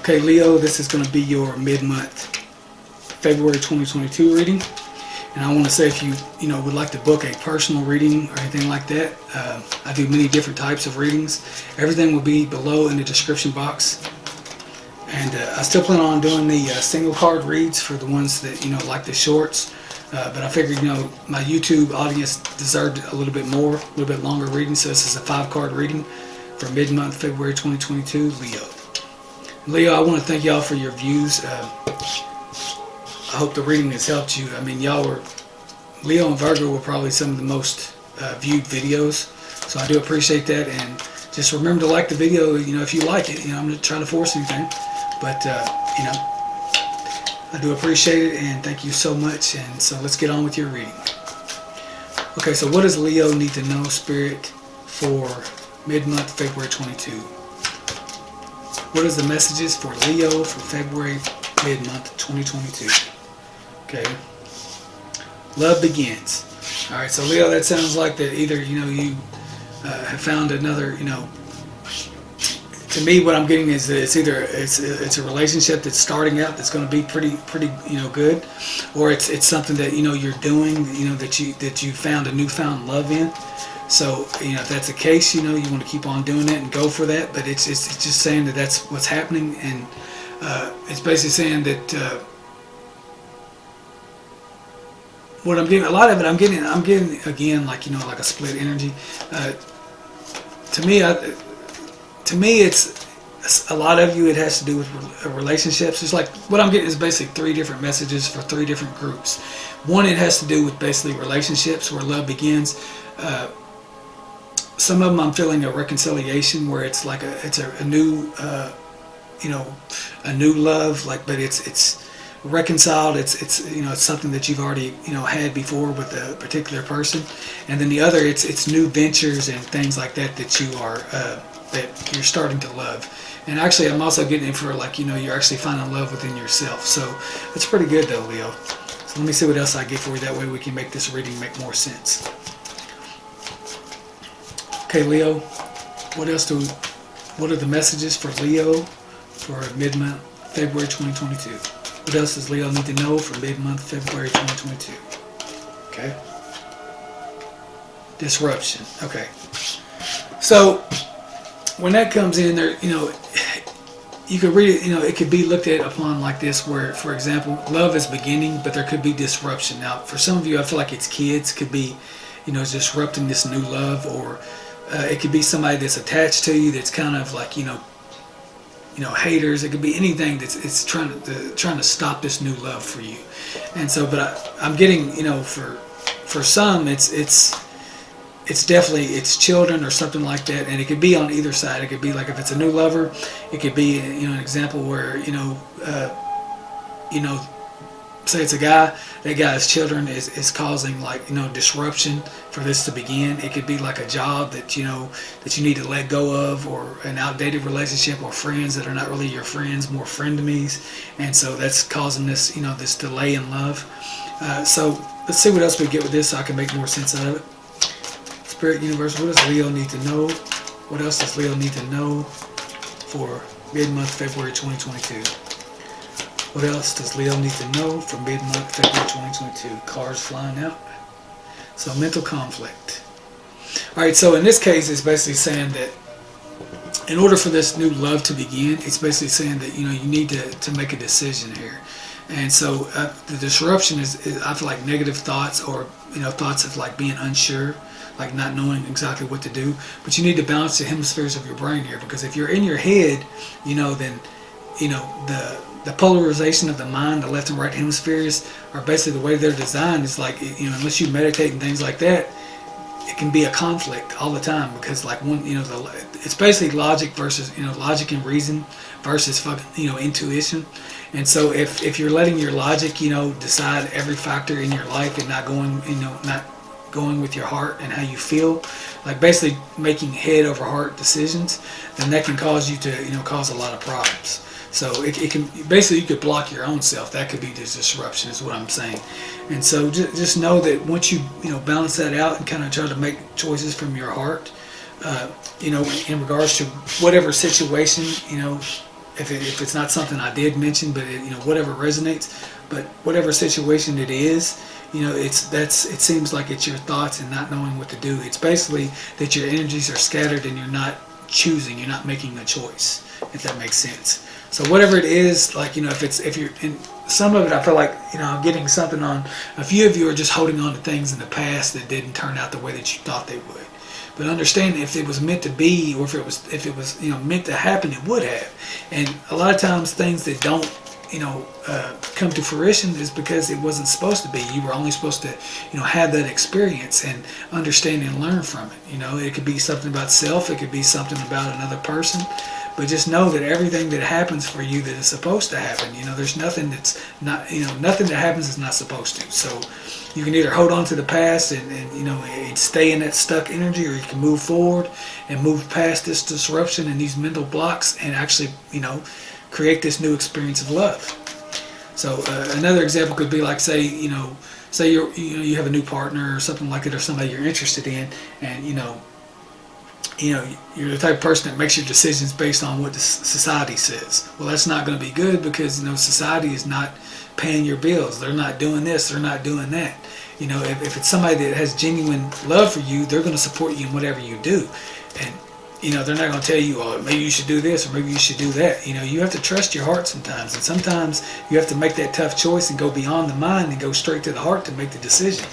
Okay, Leo, this is going to be your mid-month February 2022 reading. And I want to say, if you would like to book a personal reading or anything like that, I do many different types of readings. Everything will be below in the description box. And I still plan on doing the single card reads for the ones that like the shorts. But I figured my YouTube audience deserved a little bit more, a little bit longer reading. So this is a 5-card reading for mid-month February 2022, Leo. Leo, I want to thank y'all for your views. I hope the reading has helped you. I mean, Leo and Virgo were probably some of the most viewed videos, so I do appreciate that. And just remember to like the video, if you like it. I'm not trying to force anything, but I do appreciate it, and thank you so much. And so let's get on with your reading. Okay, so what does Leo need to know, Spirit, for mid-month February 22? What is the messages for Leo for February mid-month 2022? Okay. Love begins. All right, so Leo, that sounds like that either you have found another. To me, what I'm getting is that it's either it's a relationship that's starting out that's going to be pretty good, or it's something that you're doing that you found a newfound love in. So if that's the case, you want to keep on doing it and go for that. But it's just saying that that's what's happening, and it's basically saying that. What I'm getting, a lot of it, I'm getting again like a split energy. To me, it's a lot of you. It has to do with relationships. It's like what I'm getting is basically 3 different messages for 3 different groups. One, it has to do with basically relationships where love begins. Some of them I'm feeling a reconciliation where it's like a new a new love, but it's reconciled. It's something that you've already had before with a particular person. And then the other, it's new ventures and things like that you are that you're starting to love. And actually, I'm also getting it for you're actually finding love within yourself. So it's pretty good though, Leo. So let me see what else I get for you. That way we can make this reading make more sense. Okay, Leo, what are the messages for Leo for mid-month February 2022? What else does Leo need to know for mid-month February 2022? Okay. Disruption. Okay. So when that comes in there, you could read it, it could be looked at upon like this, where, for example, love is beginning, but there could be disruption. Now, for some of you, I feel like it's kids could be, disrupting this new love, or it could be somebody that's attached to you that's kind of like, haters. It could be anything it's trying to stop this new love for you. And so, but I'm getting, for some, it's definitely it's children or something like that, and it could be on either side. It could be like if it's a new lover, it could be an example where say it's a guy. That guy's children is causing disruption for this to begin. It could be like a job that you need to let go of, or an outdated relationship, or friends that are not really your friends, more frenemies, and so that's causing this this delay in love. So let's see what else we get with this so I can make more sense out of it. Spirit Universe, what does Leo need to know? What else does Leo need to know for mid-month February 2022? What else does Leo need to know for mid-month February 2022? Cards flying out. So mental conflict. Alright, so in this case, it's basically saying that in order for this new love to begin, it's basically saying that you need to make a decision here. And so the disruption is I feel like negative thoughts, or thoughts of being unsure, like not knowing exactly what to do. But you need to balance the hemispheres of your brain here, because if you're in your head, then the polarization of the mind, the left and right hemispheres, are basically the way they're designed. Is like unless you meditate and things like that, it can be a conflict all the time, because it's basically logic versus logic and reason versus intuition. And so if you're letting your logic decide every factor in your life, and not going with your heart and how you feel, like basically making head over heart decisions, then that can cause you to cause a lot of problems. So it can basically, you could block your own self. That could be this disruption, is what I'm saying. And so just know that once you balance that out and kind of try to make choices from your heart, in regards to whatever situation if it's not something I did mention, but whatever resonates. But whatever situation it is, it seems like it's your thoughts and not knowing what to do. It's basically that your energies are scattered and you're not choosing, you're not making a choice, if that makes sense. So whatever it is, like, if you're in some of it, I feel like, I'm getting something on, a few of you are just holding on to things in the past that didn't turn out the way that you thought they would. But understand, if it was meant to be, or if it was meant to happen, it would have. And a lot of times things that don't come to fruition is because it wasn't supposed to be. You were only supposed to have that experience and understand and learn from it. It could be something about self, it could be something about another person, but just know that everything that happens for you that is supposed to happen, there's nothing that's not, nothing that happens is not supposed to. So you can either hold on to the past and stay in that stuck energy, or you can move forward and move past this disruption and these mental blocks and actually create this new experience of love. So another example could be like, say you have a new partner or something like it, or somebody you're interested in, and you're the type of person that makes your decisions based on what the society says. Well, that's not going to be good, because society is not paying your bills. They're not doing this, they're not doing that. If it's somebody that has genuine love for you, they're going to support you in whatever you do. And they're not going to tell you, oh, maybe you should do this or maybe you should do that. You have to trust your heart sometimes. And sometimes you have to make that tough choice and go beyond the mind and go straight to the heart to make the decision.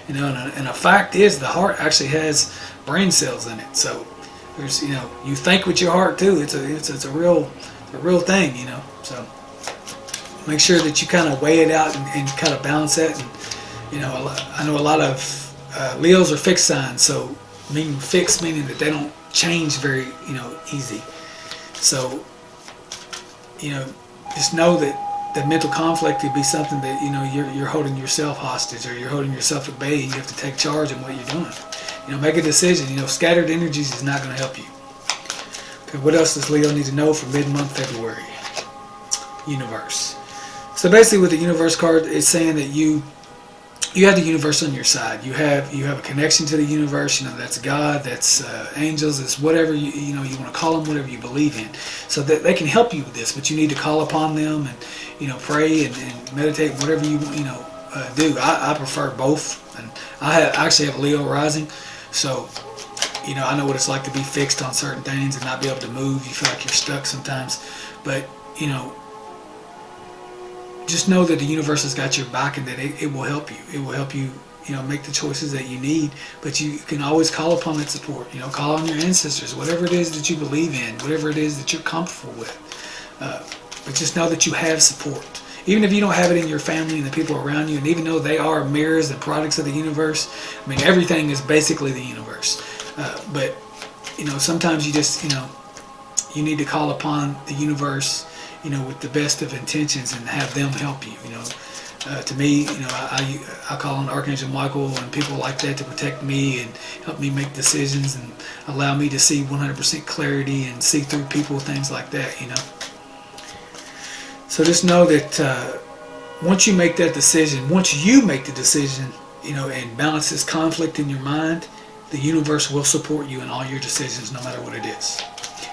And a fact is, the heart actually has brain cells in it. So there's, you think with your heart too. It's a real thing, So make sure that you kind of weigh it out and kind of balance that. And, I know a lot of Leos are fixed signs. So fixed meaning that they don't change very easy. So just know that the mental conflict could be something that you're holding yourself hostage, or you're holding yourself at bay, and you have to take charge of what you're doing. Make a decision. Scattered energies is not going to help you. Okay, what else does Leo need to know for mid-month February? Universe. So basically, with the universe card, it's saying that you have the universe on your side. You have a connection to the universe. That's God, that's angels, it's whatever you want to call them, whatever you believe in. So that they can help you with this, but you need to call upon them and pray and meditate, whatever you do. I prefer both, and I actually have a Leo rising, so I know what it's like to be fixed on certain things and not be able to move. You feel like you're stuck sometimes, but just know that the universe has got your back, and that it will help you. It will help you, make the choices that you need. But you can always call upon that support. Call on your ancestors, whatever it is that you believe in, whatever it is that you're comfortable with. But just know that you have support. Even if you don't have it in your family and the people around you, and even though they are mirrors and products of the universe, everything is basically the universe. But sometimes you just, you need to call upon the universe, with the best of intentions, and have them help you. To me, I call on Archangel Michael and people like that to protect me and help me make decisions and allow me to see 100% clarity and see through people, things like that. So just know that once you make that decision, once you make the decision, and balance this conflict in your mind, the universe will support you in all your decisions, no matter what it is.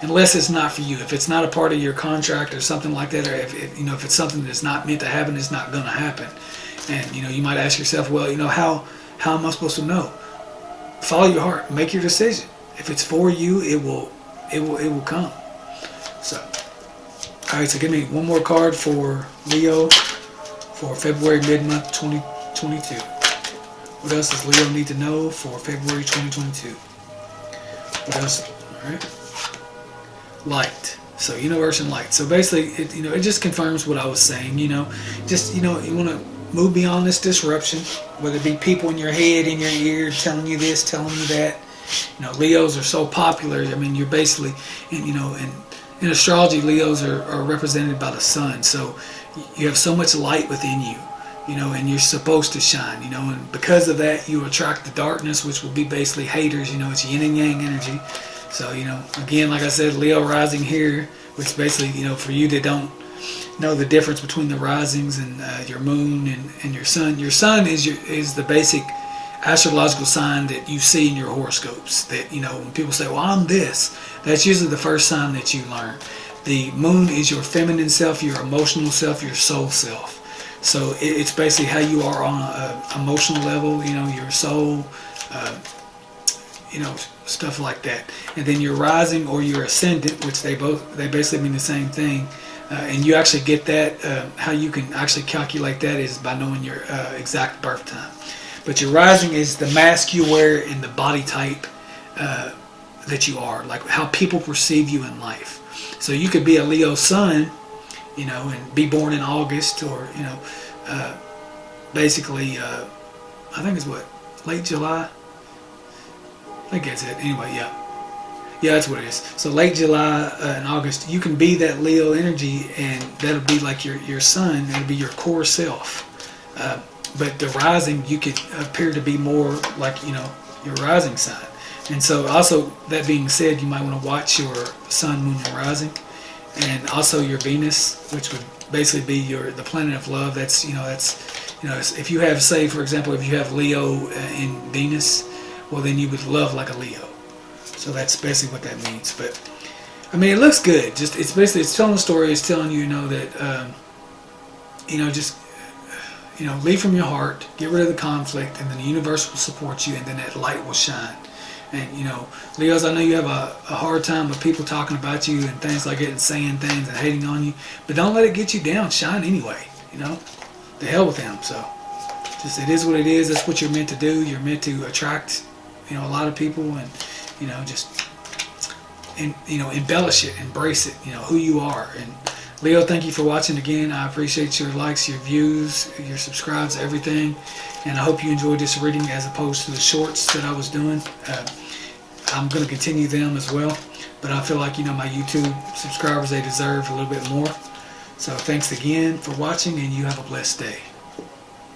Unless it's not for you. If it's not a part of your contract or something like that, or if it's something that's not meant to happen, it's not going to happen. And you might ask yourself, well, how am I supposed to know? Follow your heart. Make your decision. If it's for you, it will come. So, all right. So give me one more card for Leo for February mid-month 2022. What else does Leo need to know for February 2022? What else? All right. Light. So universe and light. So basically, it just confirms what I was saying. You want to move beyond this disruption, whether it be people in your head, in your ear, telling you this, telling you that. Leos are so popular. You're basically, in astrology, Leos are represented by the sun. So you have so much light within you, and you're supposed to shine, and because of that, you attract the darkness, which will be basically haters. It's yin and yang energy. So, again, like I said, Leo rising here, which basically, for you that don't know the difference between the risings and your moon and your sun. Your sun is the basic astrological sign that you see in your horoscopes. That, when people say, well, I'm this, that's usually the first sign that you learn. The moon is your feminine self, your emotional self, your soul self. So it's basically how you are on an emotional level, your soul, stuff like that. And then your rising or your ascendant, which they basically mean the same thing. And you actually get that, how you can actually calculate that is by knowing your exact birth time. But your rising is the mask you wear and the body type that you are, like how people perceive you in life. So you could be a Leo sun, and be born in August, or basically, I think it's late July. I think that's it. Anyway, yeah, that's what it is. So late July and August, you can be that Leo energy, and that'll be like your sun. That'll be your core self. But the rising, you could appear to be more like your rising sign. And so, also that being said, you might want to watch your sun, moon, and rising, and also your Venus, which would basically be the planet of love. That's if you have, say, for example, if you have Leo in Venus, well, then you would love like a Leo. So that's basically what that means. But I mean, it looks good. Just it's telling a story. It's telling you, that just lead from your heart, get rid of the conflict, and then the universe will support you, and then that light will shine. And Leos, I know you have a hard time with people talking about you and things like it, and saying things and hating on you, but don't let it get you down. Shine anyway. The hell with them. So just, it is what it is. That's what you're meant to do. You're meant to attract a lot of people, and embellish it, embrace it, who you are. And Leo, thank you for watching again. I appreciate your likes, your views, your subscribes, everything. And I hope you enjoyed this reading as opposed to the shorts that I was doing. I'm going to continue them as well. But I feel like, my YouTube subscribers, they deserve a little bit more. So thanks again for watching, and you have a blessed day.